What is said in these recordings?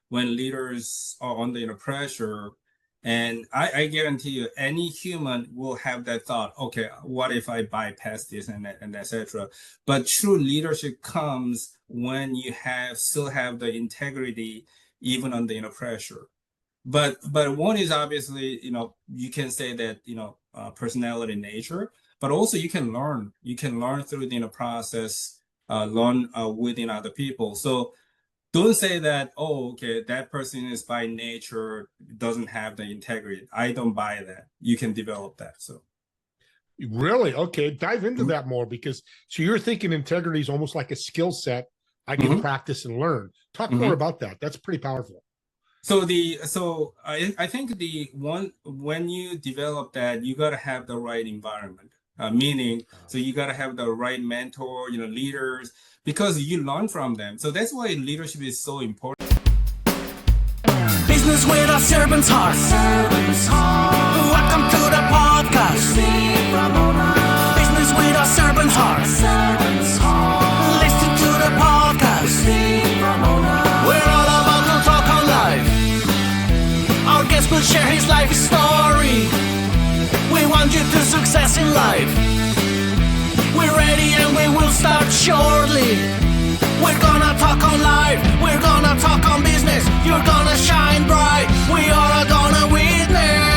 when leaders are under pressure, and I guarantee you, any human will have that thought. Okay, what if I bypass this and etc. But true leadership comes when you still have the integrity even under pressure. But one is obviously you can say that personality nature, but also you can learn. You can learn through the process, learn within other people. So don't say that, oh, okay, that person is by nature doesn't have the integrity. I don't buy that. You can develop that. So really, okay, dive into that more, because so you're thinking integrity is almost like a skill set I can practice and learn. Talk more about that. That's pretty powerful. So I think when you develop that, you got to have the right environment. Meaning, so you got to have the right mentor, leaders, because you learn from them. So that's why leadership is so important. Business with a servant's heart. Welcome to the podcast. Business with a servant's heart. Listen to the podcast. We're all about to talk on life. Our guest will share his life story. We want you to success in life. We're ready and we will start shortly. We're gonna talk on life. We're gonna talk on business. You're gonna shine bright. We are gonna witness.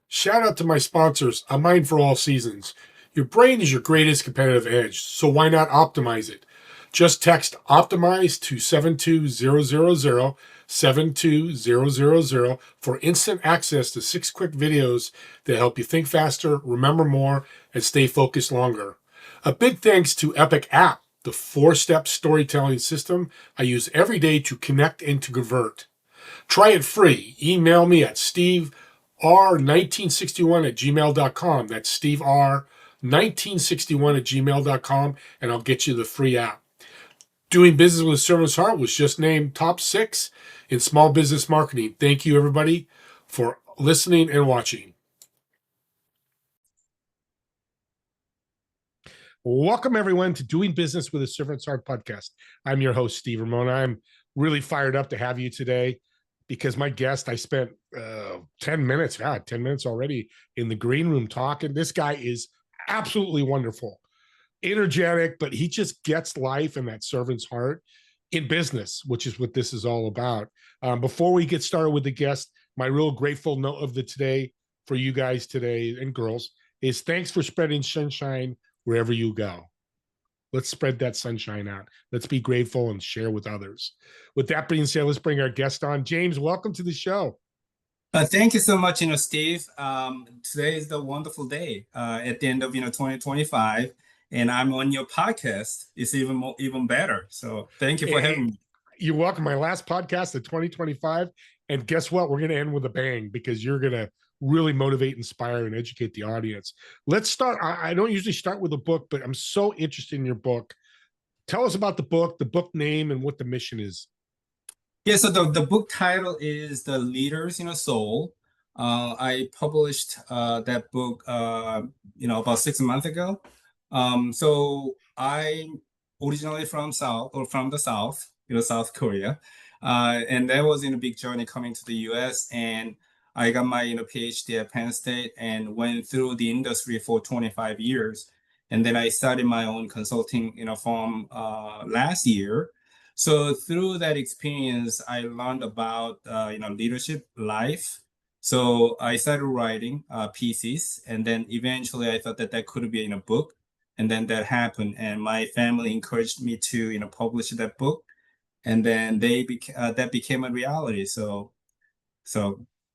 Shout out to my sponsors, A Mind for All Seasons. Your brain is your greatest competitive edge, so why not optimize it? Just text optimize to 72000, 72000 for instant access to 6 quick videos that help you think faster, remember more, and stay focused longer. A big thanks to Epic App, the 4-step storytelling system I use every day to connect and to convert. Try it free. Email me at stever1961@gmail.com. That's stever1961@gmail.com, and I'll get you the free app. Doing Business with a Servant's Heart was just named top 6 in small business marketing. Thank you, everybody, for listening and watching. Welcome, everyone, to Doing Business with a Servant's Heart podcast. I'm your host, Steve Ramona. I'm really fired up to have you today because my guest, I spent 10 minutes, 10 minutes already in the green room talking. This guy is absolutely wonderful, energetic, but he just gets life and that servant's heart in business, which is what this is all about. Before we get started with the guest, my real grateful note of the today for you guys today and girls is thanks for spreading sunshine wherever you go. Let's spread that sunshine out. Let's be grateful and share with others. With that being said, let's bring our guest on. James, welcome to the show. Thank you so much, Steve. Today is the wonderful day at the end of 2025, and I'm on your podcast. It's even better. So thank you for having me. You're welcome. My last podcast of 2025, and guess what? We're going to end with a bang because you're going to really motivate, inspire, and educate the audience. Let's start. I don't usually start with a book, but I'm so interested in your book. Tell us about the book name, and what the mission is. Yeah, so the book title is The Leader's Soul. I published that book about 6 months ago. So I'm originally from the South, South Korea. And that was in a big journey coming to the US, and I got my PhD at Penn State and went through the industry for 25 years. And then I started my own consulting firm last year. So through that experience, I learned about leadership, life. So I started writing pieces, and then eventually I thought that could be in a book, and then that happened. And my family encouraged me to publish that book, and then that became a reality. So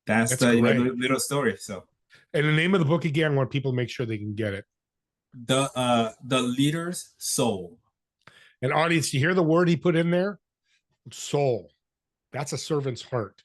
that's the little story. So, and the name of the book again, I want people to make sure they can get it. The Leader's Soul. And audience, you hear the word he put in there? Soul. That's a servant's heart.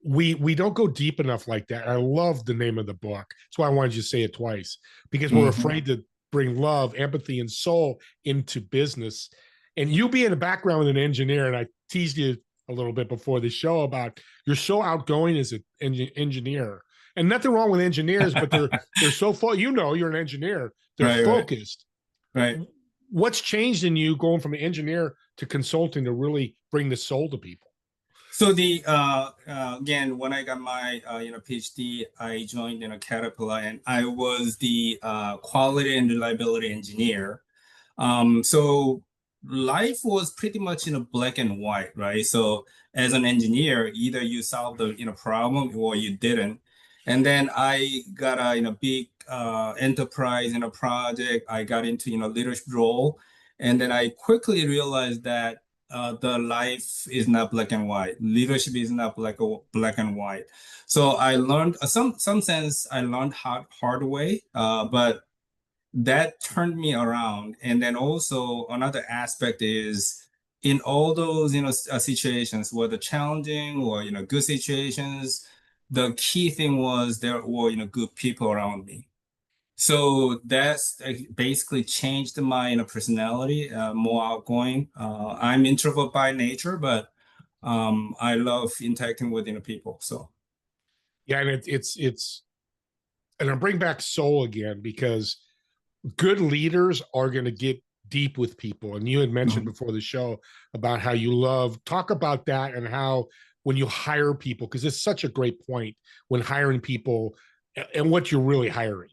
We don't go deep enough like that. I love the name of the book. That's why I wanted you to say it twice, because we're afraid to bring love, empathy, and soul into business. And you being a background with an engineer, and I teased you a little bit before the show about you're so outgoing as an engineer. And nothing wrong with engineers, but they're so you're an engineer. They're focused. Right. what's changed in you going from an engineer to consulting to really bring the soul to people? So the again, when I got my PhD, I joined Caterpillar, and I was the quality and reliability engineer. So life was pretty much black and white, right? So as an engineer, either you solved the problem or you didn't. And then I got a big enterprise project. I got into leadership role, and then I quickly realized that the life is not black and white. Leadership is not black and white. So I learned some sense. I learned hard way, but that turned me around. And then also another aspect is in all those situations, whether challenging or good situations, the key thing was there were good people around me. So that's basically changed my personality, more outgoing. I'm introvert by nature, but I love interacting with people. So Yeah, and and I'll bring back soul again, because good leaders are going to get deep with people. And you had mentioned before the show about how you talk about that, and how when you hire people, because it's such a great point when hiring people and what you're really hiring.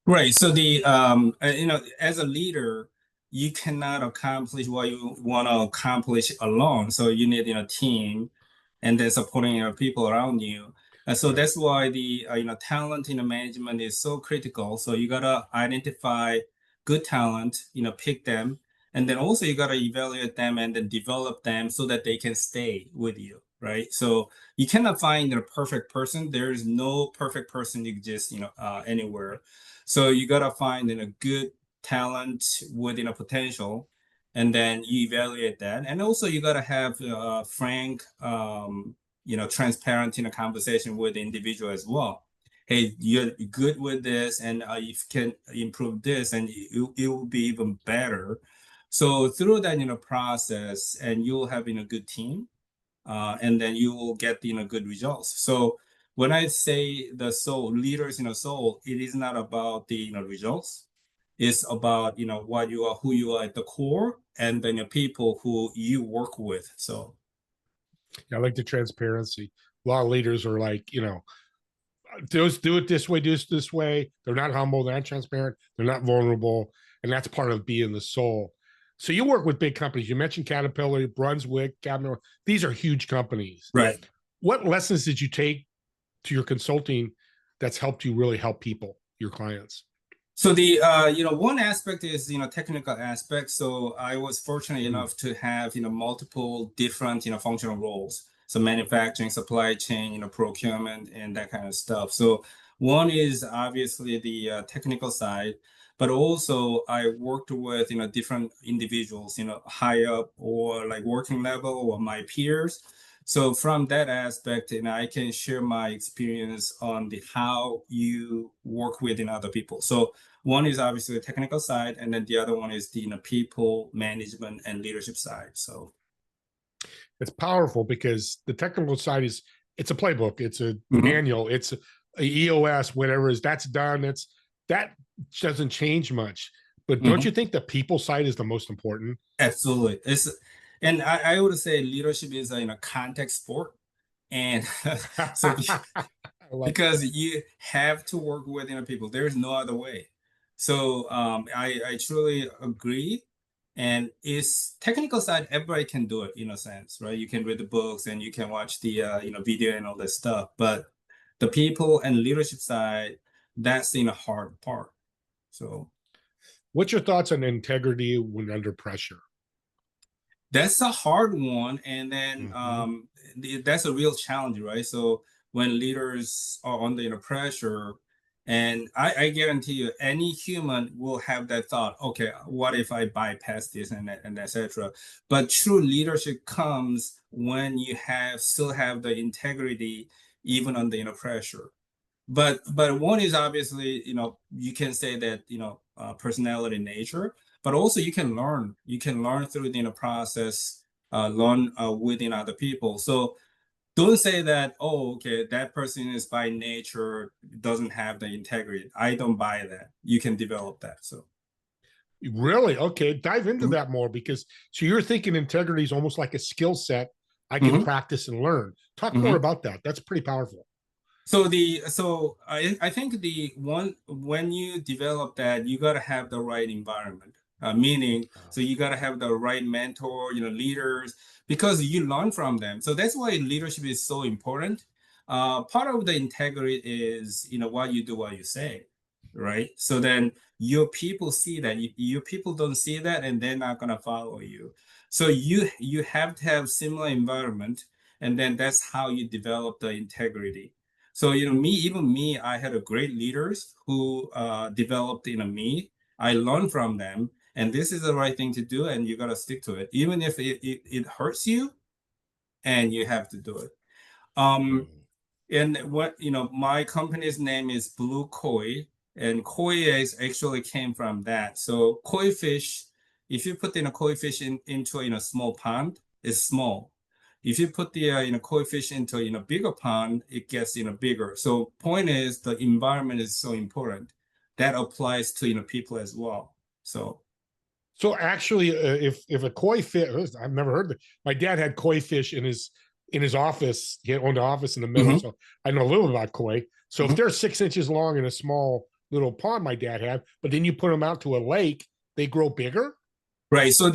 right. So the as a leader, you cannot accomplish what you want to accomplish alone. So you need team, and then supporting people around you. And so that's why the talent management is so critical. So you gotta identify good talent, pick them, and then also you gotta evaluate them and then develop them so that they can stay with you, right? So you cannot find a perfect person. There is no perfect person exist, anywhere. So you gotta find a good talent within a potential, and then you evaluate that. And also you gotta have frank, transparent conversation with the individual as well. Hey, you're good with this, and if you can improve this, and it will be even better. So through that process, and you'll have a good team, and then you will get good results. So when I say the soul leaders soul, it is not about the results. It's about what you are, who you are at the core, and then the people who you work with. So I like the transparency. A lot of leaders are like, do it this way, do it this way. They're not humble, they're not transparent, they're not vulnerable. And that's part of being the soul. So you work with big companies. You mentioned Caterpillar, Brunswick, Cabinet. These are huge companies. right. What lessons did you take to your consulting that's helped you really help people, your clients? So the one aspect is technical aspect. So I was fortunate enough to have multiple different functional roles. So manufacturing, supply chain, procurement, and that kind of stuff. So one is obviously the technical side, but also I worked with different individuals, high up or like working level or my peers. So from that aspect, I can share my experience on the how you work with other people. So one is obviously the technical side, and then the other one is the people management and leadership side. So it's powerful because the technical side it's a playbook, it's a manual, it's a EOS, whatever is that's done. That doesn't change much. But don't you think the people side is the most important? Absolutely. And I would say leadership is a contact sport. And so because you have to work with people, there's no other way. So I truly agree. And it's technical side, everybody can do it in a sense, right? You can read the books and you can watch the video and all that stuff. But the people and leadership side, that's the hard part. So what's your thoughts on integrity when under pressure? That's a hard one. And then that's a real challenge, right? So when leaders are under pressure, and I guarantee you, any human will have that thought, okay, what if I bypass this and that, and etc. But true leadership comes when you still have the integrity, even under pressure. But one is obviously, you can say that, personality nature, but also you can learn through the process, learn within other people. So don't say that, oh, okay, that person is by nature doesn't have the integrity. I don't buy that. You can develop that. So Really? Okay. Dive into Mhm. that more because so you're thinking integrity is almost like a skill set I can Mhm. practice and learn. Talk more Mhm. about that. That's pretty powerful. So I think the one when you develop that, you gotta have the right environment. Meaning, so you gotta have the right mentor, leaders, because you learn from them. So that's why leadership is so important. Part of the integrity is, what you do, what you say, right? So then your people see that. Your people don't see that, and they're not gonna follow you. So you have to have similar environment, and then that's how you develop the integrity. So, even me, I had a great leaders who developed, me. I learned from them, and this is the right thing to do, and you got to stick to it, even if it hurts you, and you have to do it. Um, Mm. and what, my company's name is Blue Koi, and koi is actually came from that. So koi fish, if you put in a koi fish into a small pond, it's small. If you put the koi fish into bigger pond, it gets bigger. So point is the environment is so important. That applies to people as well. So So actually, if a koi fish, I've never heard that. My dad had koi fish in his office. He owned an office in the middle, mhm, so I know a little about koi. So if mhm. they're 6 inches long in a small little pond, my dad had, but then you put them out to a lake, they grow bigger. Right. So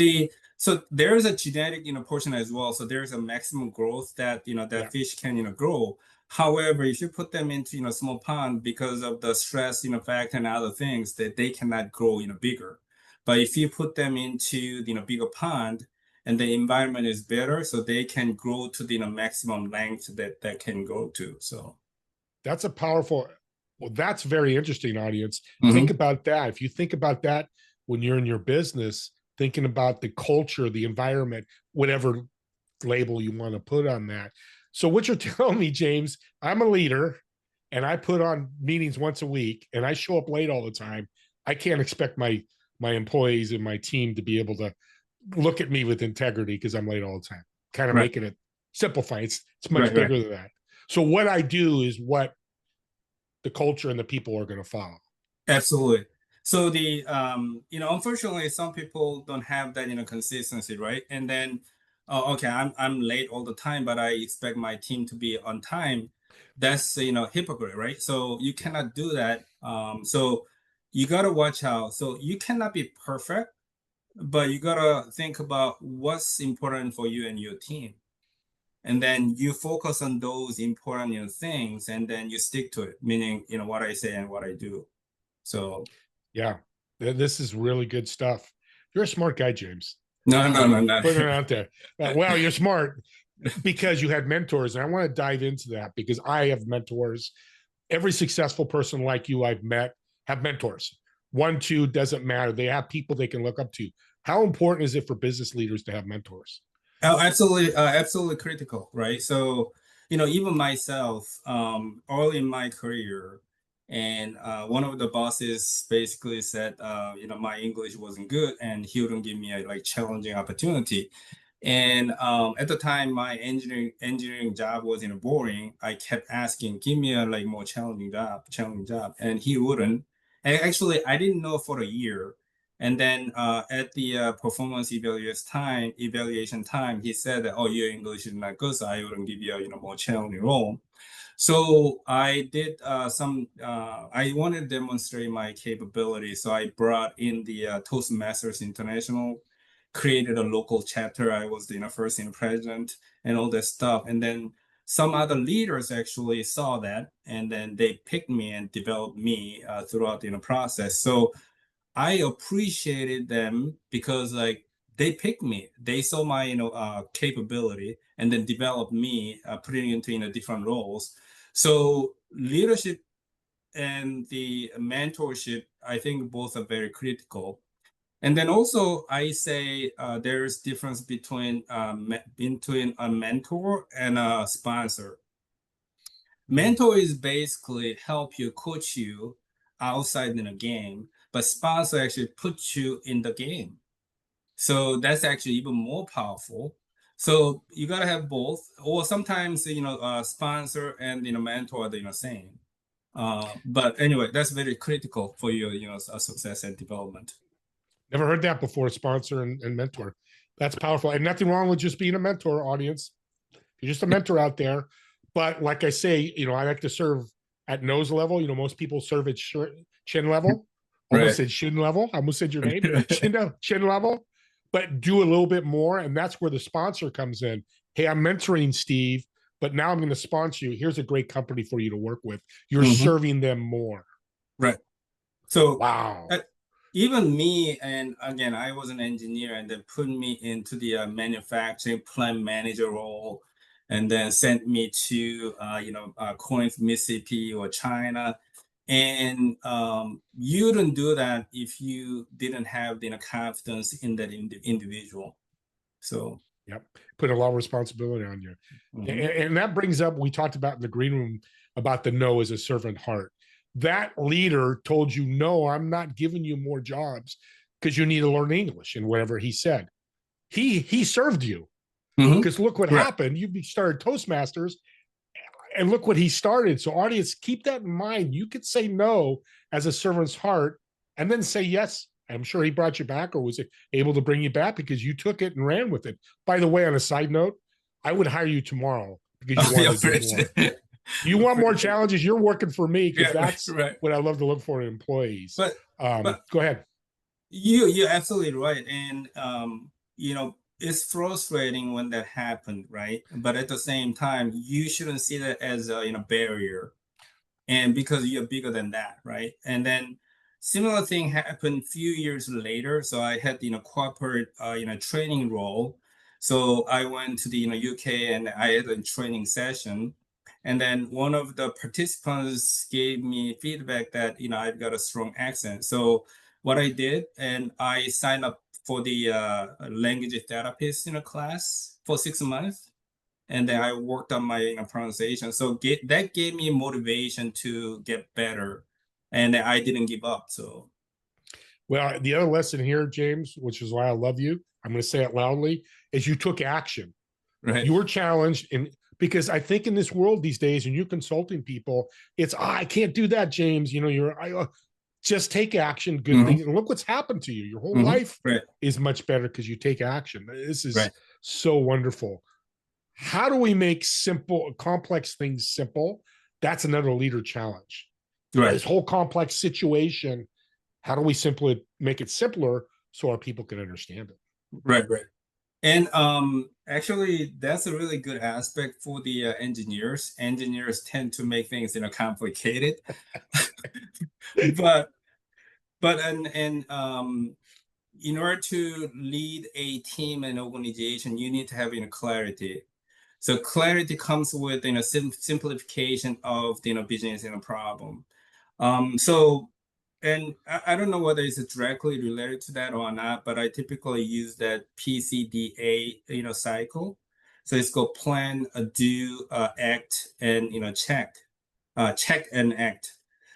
there's a genetic, portion as well. So there's a maximum growth that, Yeah, that fish can, grow. However, if you put them into, small pond because of the stress, factor and other things that they cannot grow, bigger. But if you put them into, bigger pond and the environment is better, so they can grow to the, maximum length that can grow to. So. that's a powerful. Well, that's very interesting, audience. Think Mhm. about that. If you think about that when you're in your business, thinking about the culture, the environment, whatever label you want to put on that. So what you're telling me, James, I'm a leader and I put on meetings once a week and I show up late all the time. I can't expect my employees and my team to be able to look at me with integrity because I'm late all the time. Kind of Right. making it simplify. It's much Right. Right. bigger than that. So what I do is what the culture and the people are going to follow. Absolutely. So unfortunately, some people don't have that, consistency, right? And then, oh, okay, I'm late all the time, but I expect my team to be on time. That's, hypocrite, right? So you Yeah. cannot do that. So you gotta watch out. So you cannot be perfect, but you gotta think about what's important for you and your team. And then you focus on those important, things, and then you stick to it, meaning, what I say and what I do. So. Yeah. This is really good stuff. You're a smart guy, James. No, no, no, no. Putting it out there. Well, you're smart because you had mentors. And I want to dive into that because I have mentors. Every successful person like you I've met have mentors. One, two, doesn't matter. They have people they can look up to. How important is it for business leaders to have mentors? Oh, absolutely, absolutely critical, right? So, even myself, early in my career, and one of the bosses basically said, my English wasn't good, and he wouldn't give me a like challenging opportunity. And at the time, my engineering job was boring. I kept asking, give me a like more challenging job, and he wouldn't. And actually, I didn't know for a year. And then at the performance evaluation time, he said that, oh, your English is not good, so I wouldn't give you a more challenging role. So I did I wanted to demonstrate my capability. So I brought in the Toastmasters International, created a local chapter. I was the first president and all that stuff. And then some other leaders actually saw that, and then they picked me and developed me throughout the process. So I appreciated them because like they picked me. They saw my capability and then developed me, putting into different roles. So leadership and the mentorship, I think both are very critical. And then also I say there's difference between a mentor and a sponsor. Mm. Mentor is basically help you, coach you outside in a game, but sponsor actually puts you in the game. So that's actually even more powerful. So you gotta have both, or sometimes sponsor and mentor are the same. But anyway, that's very critical for your success and development. Never heard that before. Sponsor and mentor. That's powerful. And nothing wrong with just being a mentor, audience. You're just a mentor out there. But like I say, I like to serve at nose level. Most people serve at chin level. Almost said shin level. I almost said your name. Chin level. But do a little bit more. And that's where the sponsor comes in. Hey, I'm mentoring Steve, but now I'm going to sponsor you. Here's a great company for you to work with. You're serving them more. Right. So wow. Even me, and again, I was an engineer, and then put me into the manufacturing plant manager role, and then sent me to Corinth, Mississippi, or China. And you don't do that if you didn't have the confidence in that individual. So yep, put a lot of responsibility on you. And that brings up, we talked about in the green room about the no as a servant heart. That leader told you, no, I'm not giving you more jobs because you need to learn English, and whatever he said. He served you. Because look what happened. You started Toastmasters, and look what he started. So audience, keep that in mind. You could say no as a servant's heart and then say yes. I'm sure he brought you back, or was able to bring you back because you took it and ran with it. By the way, on a side note, I would hire you tomorrow because you want to do more. You want more challenges, you're working for me, because that's what I love to look for in employees. But go ahead. You're absolutely right. And it's frustrating when that happened, right? But at the same time, you shouldn't see that as a barrier, and because you're bigger than that, right? And then similar thing happened a few years later. So I had corporate training role. So I went to the UK, and I had a training session, and then one of the participants gave me feedback that I've got a strong accent. So what I did, and I signed up for the language therapist class for 6 months, and then I worked on my pronunciation. So that gave me motivation to get better, and I didn't give up. So, well, the other lesson here, James, which is why I love you, I'm going to say it loudly, is you took action. Right. You were challenged, and because I think in this world these days, and you're consulting people, it's I can't do that, James. Just take action, good things. And look what's happened to you. Your whole life is much better because you take action. This is so wonderful. How do we make complex things simple? That's another leader challenge. This whole complex situation, how do we simply make it simpler so our people can understand it? Right. And actually, that's a really good aspect for the engineers. Engineers tend to make things complicated. but in order to lead a team and organization, you need to have clarity. So clarity comes with simplification of the business problem. And I don't know whether it's directly related to that or not, but I typically use that PCDA cycle. So it's called plan, do, act, and check and act.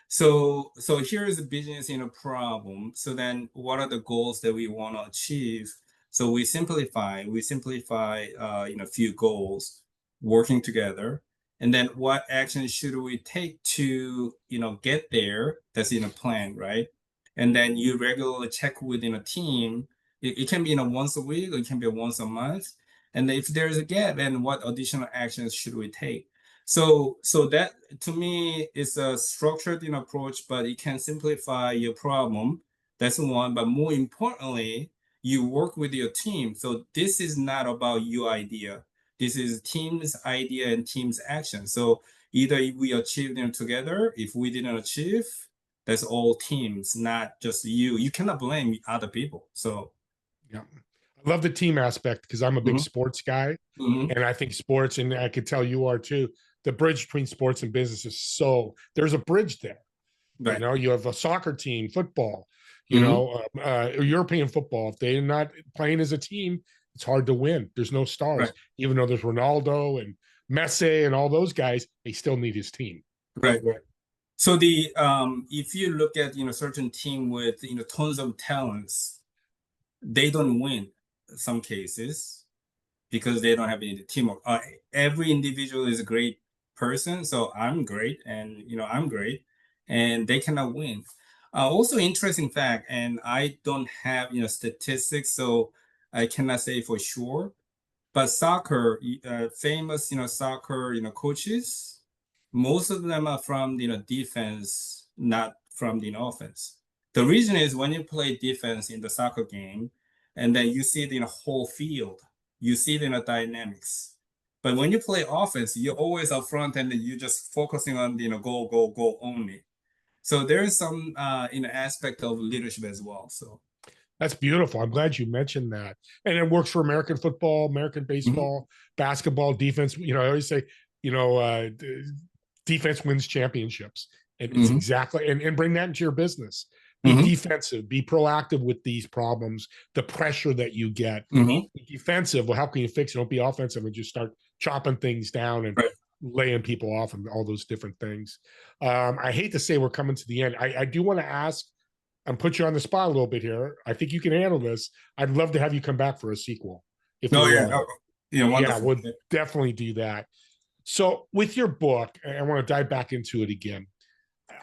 So here's the business problem. So then what are the goals that we want to achieve? So we simplify a few goals, working together. And then what actions should we take to get there? That's in a plan, right? And then you regularly check within a team. It can be once a week, or it can be once a month. And if there's a gap, then what additional actions should we take? So that to me is a structured approach, but it can simplify your problem. That's one. But more importantly, you work with your team. So this is not about your idea. This is team's idea and team's action. So either we achieve them together. If we didn't achieve, that's all teams, not just you. You cannot blame other people. So yeah, I love the team aspect because I'm a big sports guy, and I think sports, and I could tell you are too, the bridge between sports and business is there's a bridge there. Right. You have a soccer team, football, European football. If they're not playing as a team, it's hard to win. There's no stars. Even though there's Ronaldo and Messi and all those guys, they still need his team. Right. So if you look at certain team with tons of talents, they don't win in some cases because they don't have any teamwork. Every individual is a great person. So I'm great, and I'm great, and they cannot win. Also interesting fact, and I don't have, statistics, so I cannot say for sure. But soccer, famous, soccer, coaches, most of them are from, defense, not from the offense. The reason is when you play defense in the soccer game, and then you see the whole field, you see the dynamics. But when you play offense, you're always up front and you're just focusing on goal, goal, goal only. So there is some aspect of leadership as well. So That's beautiful. I'm glad you mentioned that. And it works for American football, American baseball, basketball, defense. I always say, defense wins championships. And it's exactly, and bring that into your business. Be defensive, be proactive with these problems, the pressure that you get. Be defensive. Well, how can you fix it? Don't be offensive and just start chopping things down and laying people off and all those different things. I hate to say we're coming to the end. I do want to ask, and put you on the spot a little bit here. I think you can handle this. I'd love to have you come back for a sequel. Wonderful. Yeah, we'll definitely do that. So with your book, I want to dive back into it again.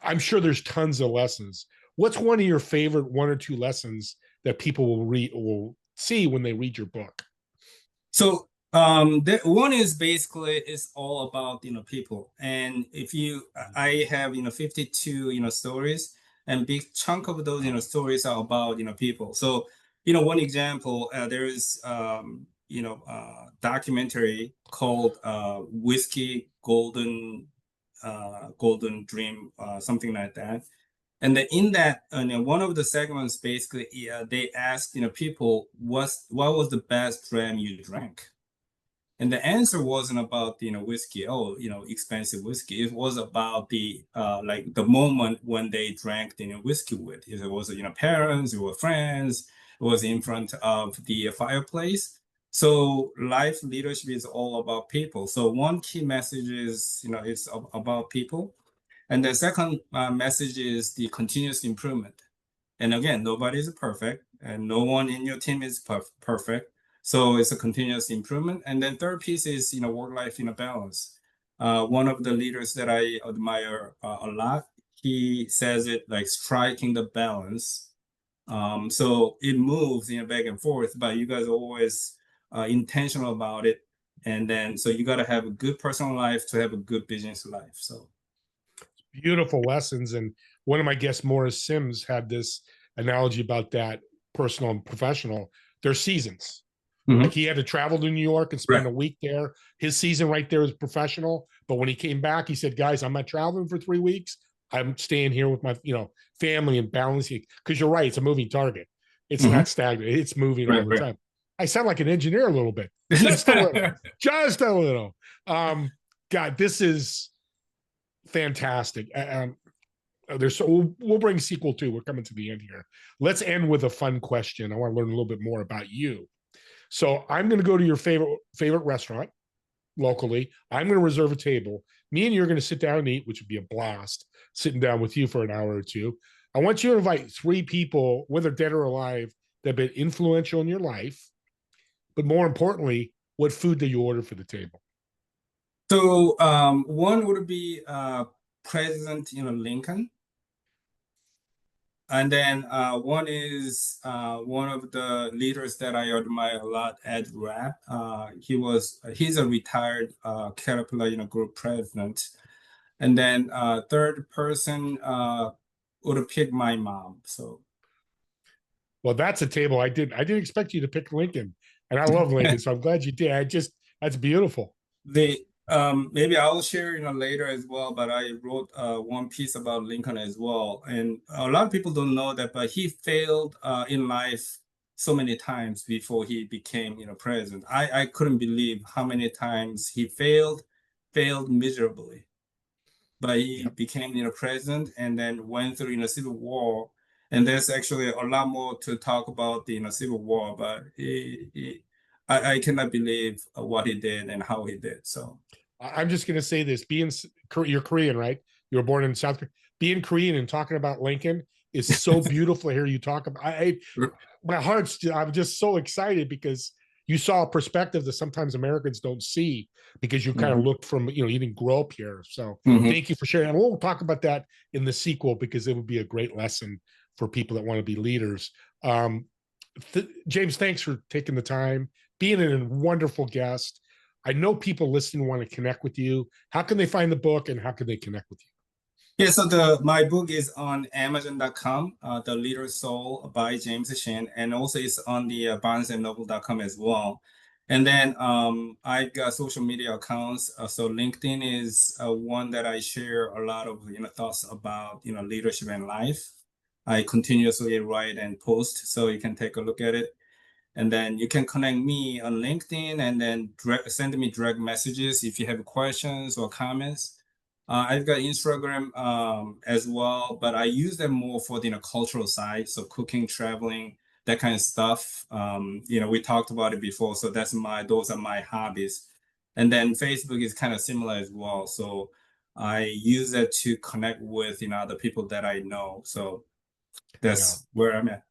I'm sure there's tons of lessons. What's one of your favorite 1 or 2 lessons that people will see when they read your book? So one is basically it's all about people. And I have 52 stories, and big chunk of those stories are about people. So one example, there is documentary called Whiskey Golden Dream, something like that. And then in that, one of the segments, basically, they asked people, what was the best dram you drank? And the answer wasn't about whiskey, expensive whiskey. It was about the like the moment when they drank whiskey with. If it was parents, it was friends, it was in front of the fireplace. So life leadership is all about people. So one key message is it's about people. And the second message is the continuous improvement. And again, nobody is perfect, and no one in your team is perfect. So it's a continuous improvement. And then third piece is work-life balance. One of the leaders that I admire a lot, he says it like striking the balance. So it moves back and forth, but you guys are always intentional about it. And then so you got to have a good personal life to have a good business life. So beautiful lessons. And one of my guests, Morris Sims, had this analogy about that personal and professional. They're seasons. Like he had to travel to New York and spend a week there. His season right there is professional. But when he came back, he said, guys, I'm not traveling for 3 weeks. I'm staying here with my, family and balancing. Because you're right, it's a moving target. It's not stagnant. It's moving all the time. I sound like an engineer a little bit. Just a little. Just a little. God, this is fantastic. We'll bring sequel 2. We're coming to the end here. Let's end with a fun question. I want to learn a little bit more about you. So I'm going to go to your favorite restaurant locally. I'm going to reserve a table. Me and you are going to sit down and eat, which would be a blast, sitting down with you for an hour or 2. I want you to invite 3 people, whether dead or alive, that have been influential in your life. But more importantly, what food do you order for the table? So one would be President Lincoln. And then one is one of the leaders that I admire a lot, Ed Rapp. He's a retired Caterpillar group president. And then third person would pick my mom. So, well, that's a table I didn't expect you to pick Lincoln, and I love Lincoln, so I'm glad you did. That's beautiful. Maybe I'll share later as well, but I wrote one piece about Lincoln as well, and a lot of people don't know that, but he failed in life so many times before he became president. I couldn't believe how many times he failed miserably, but he became president, and then went through Civil War. And there's actually a lot more to talk about the Civil War, but I cannot believe what he did and how he did. So I'm just going to say this: you're Korean, right? You were born in South Korea. Being Korean and talking about Lincoln is so beautiful to hear you talk about. I'm just so excited because you saw a perspective that sometimes Americans don't see because you kind of looked from, you didn't grow up here. So thank you for sharing. And we'll talk about that in the sequel because it would be a great lesson for people that want to be leaders. James, thanks for taking the time, being a wonderful guest. I know people listening want to connect with you. How can they find the book and how can they connect with you? Yeah, so my book is on Amazon.com, The Leader's Soul by James Shin, and also it's on the BarnesandNoble.com as well. And then I've got social media accounts. So LinkedIn is one that I share a lot of thoughts about leadership and life. I continuously write and post, so you can take a look at it. And then you can connect me on LinkedIn and then send me direct messages if you have questions or comments. I've got Instagram as well, but I use them more for the cultural side, so cooking, traveling, that kind of stuff. We talked about it before, so those are my hobbies. And then Facebook is kind of similar as well, so I use that to connect with other people that I know. So that's where I'm at.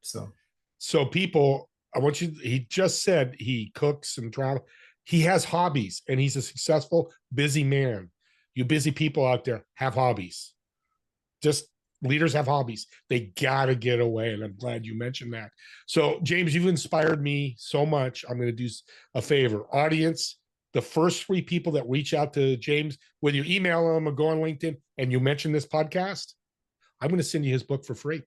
So people, he just said he cooks and travel. He has hobbies and he's a successful, busy man. You busy people out there have hobbies. Just leaders have hobbies. They got to get away. And I'm glad you mentioned that. So James, you've inspired me so much. I'm going to do a favor. Audience, the first 3 people that reach out to James, whether you email him or go on LinkedIn and you mention this podcast, I'm going to send you his book for free.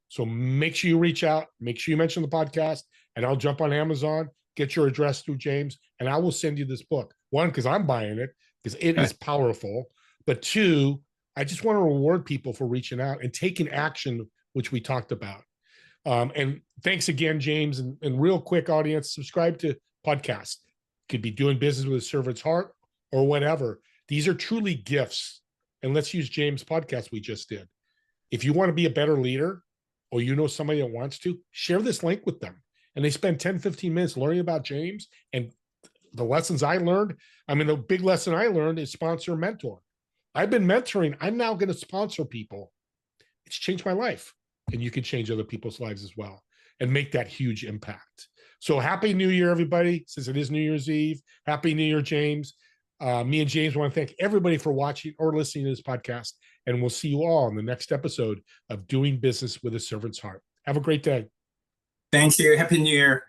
So make sure you reach out, make sure you mention the podcast, and I'll jump on Amazon, get your address through James, and I will send you this book. 1, because I'm buying it, because it is powerful. But 2, I just want to reward people for reaching out and taking action, which we talked about. And thanks again, James. And real quick, audience, subscribe to podcast. Could be doing business with a servant's heart or whatever. These are truly gifts. And let's use James' podcast we just did. If you want to be a better leader, or somebody that wants to, share this link with them. And they spend 10, 15 minutes learning about James and the lessons I learned. I mean, the big lesson I learned is sponsor and mentor. I've been mentoring. I'm now going to sponsor people. It's changed my life. And you can change other people's lives as well and make that huge impact. So happy New Year, everybody. Since it is New Year's Eve, happy New Year, James. Me and James want to thank everybody for watching or listening to this podcast. And we'll see you all in the next episode of Doing Business with a Servant's Heart. Have a great day. Thank you. Happy New Year.